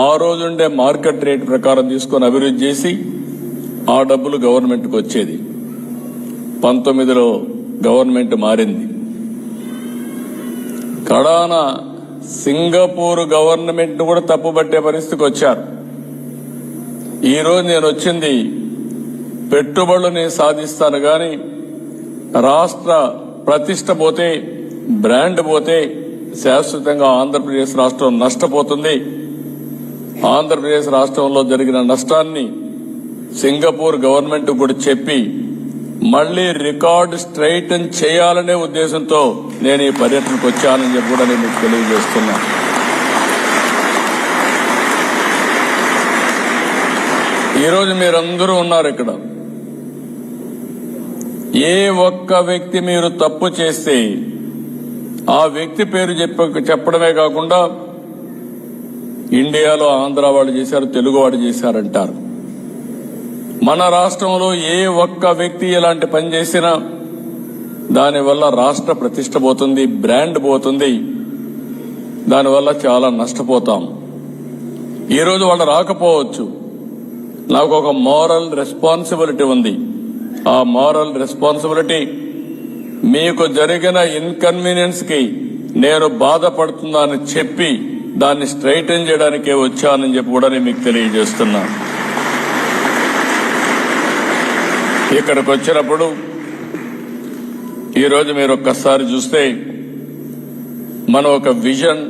ఆ రోజుండే market rate ప్రకారం తీసుకొని అభివృద్ధి చేసి ఆ డబ్బులు గవర్నమెంట్కి వచ్చేది. 19లో గవర్నమెంట్ మారింది. కడాన సింగపూర్ గవర్నమెంట్ కూడా తప్పుపట్టే పరిస్థితికి వచ్చారు. ఈరోజు నేను వచ్చింది పెట్టుబడులు సాధిస్తాను గాని రాష్ట్ర ప్రతిష్ట పోతే, బ్రాండ్ పోతే శాశ్వతంగా ఆంధ్రప్రదేశ్ రాష్ట్రం నష్టపోతుంది. ఆంధ్రప్రదేశ్ రాష్ట్రంలో జరిగిన నష్టాన్ని సింగపూర్ గవర్నమెంట్ కూడా చెప్పి మళ్లీ రికార్డు స్ట్రైటన్ చేయాలనే ఉద్దేశంతో నేను ఈ పర్యటనకు వచ్చానని చెప్పి కూడా నేను మీకు తెలియజేస్తున్నా. ఈరోజు మీరందరూ ఉన్నారు ఇక్కడ. ఏ ఒక్క వ్యక్తి మీరు తప్పు చేస్తే ఆ వ్యక్తి పేరు చెప్పడమే కాకుండా ఇండియాలో ఆంధ్ర వాళ్ళు చేశారు, తెలుగు వాడు చేశారంటారు. మన రాష్ట్రంలో ఏ ఒక్క వ్యక్తి ఇలాంటి పని చేసినా దానివల్ల రాష్ట్ర ప్రతిష్ట పోతుంది, బ్రాండ్ పోతుంది. దానివల్ల చాలా నష్టపోతాం. ఈరోజు వాళ్ళు రాకపోవచ్చు. నాకు ఒక మోరల్ రెస్పాన్సిబిలిటీ ఉంది. ఆ మోరల్ రెస్పాన్సిబిలిటీ మీకు జరిగిన ఇన్కన్వీనియన్స్ కి నేను బాధపడుతున్నానని చెప్పి దాన్ని స్ట్రైటన్ చేయడానికే వచ్చానని చెప్పి కూడా నేను మీకు తెలియజేస్తున్నా. ఇక్కడికి వచ్చినప్పుడు ఈరోజు మీరు ఒక్కసారి చూస్తే మనం ఒక విజన్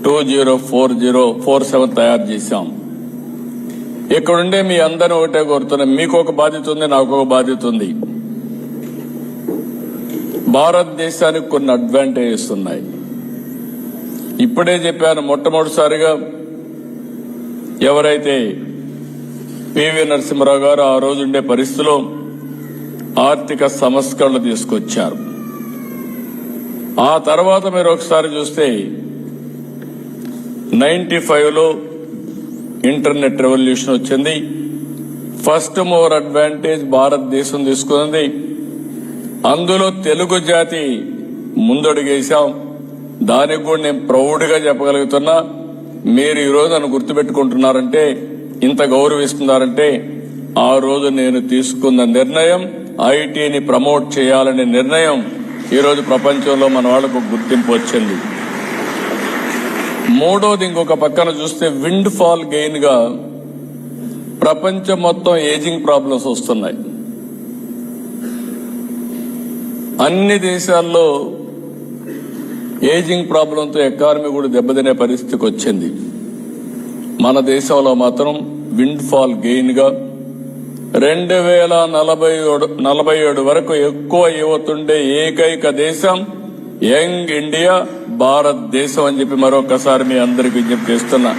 2047 తయారు చేశాం. ఇక్కడుండే మీ అందరూ ఒకటే కోరుతున్నాం, మీకు ఒక బాధ్యత ఉంది, నాకు ఒక బాధ్యత ఉంది. భారతదేశానికి కొన్ని అడ్వాంటేజెస్ ఉన్నాయి. ఇప్పుడే చెప్పాను, మొట్టమొదటిసారిగా ఎవరైతే పివి నరసింహారావు గారు ఆ రోజుండే పరిస్థితిలో ఆర్థిక సంస్కరణలు తీసుకొచ్చారు. ఆ తర్వాత మీరు ఒకసారి చూస్తే 95లో ఇంటర్నెట్ రెవల్యూషన్ వచ్చింది. ఫస్ట్ మూవర్ అడ్వాంటేజ్ భారతదేశం తీసుకుంది. అందులో తెలుగు జాతి ముందడుగేశాం. దానికి కూడా నేను ప్రౌడ్గా చెప్పగలుగుతున్నా. మీరు ఈరోజు నన్ను గుర్తుపెట్టుకుంటున్నారంటే, ఇంత గౌరవిస్తున్నారంటే ఆ రోజు నేను తీసుకున్న నిర్ణయం ఐటీని ప్రమోట్ చేయాలనే నిర్ణయం ఈరోజు ప్రపంచంలో మన వాళ్లకు గుర్తింపు వచ్చింది. మూడోది, ఇంకొక పక్కన చూస్తే విండ్ ఫాల్ గెయిన్ గా ప్రపంచం మొత్తం ఏజింగ్ ప్రాబ్లమ్స్ వస్తున్నాయి. అన్ని దేశాల్లో ఏజింగ్ ప్రాబ్లంతో ఎకానమీ కూడా దెబ్బతినే పరిస్థితికి వచ్చింది. మన దేశంలో మాత్రం విండ్ ఫాల్ గెయిన్ గా 2047 వరకు ఎక్కువ యువతుండే ఏకైక దేశం యంగ్ ఇండియా భారతదేశం అని చెప్పి మరొకసారి మీ అందరికి విజ్ఞప్తి చేస్తున్నా.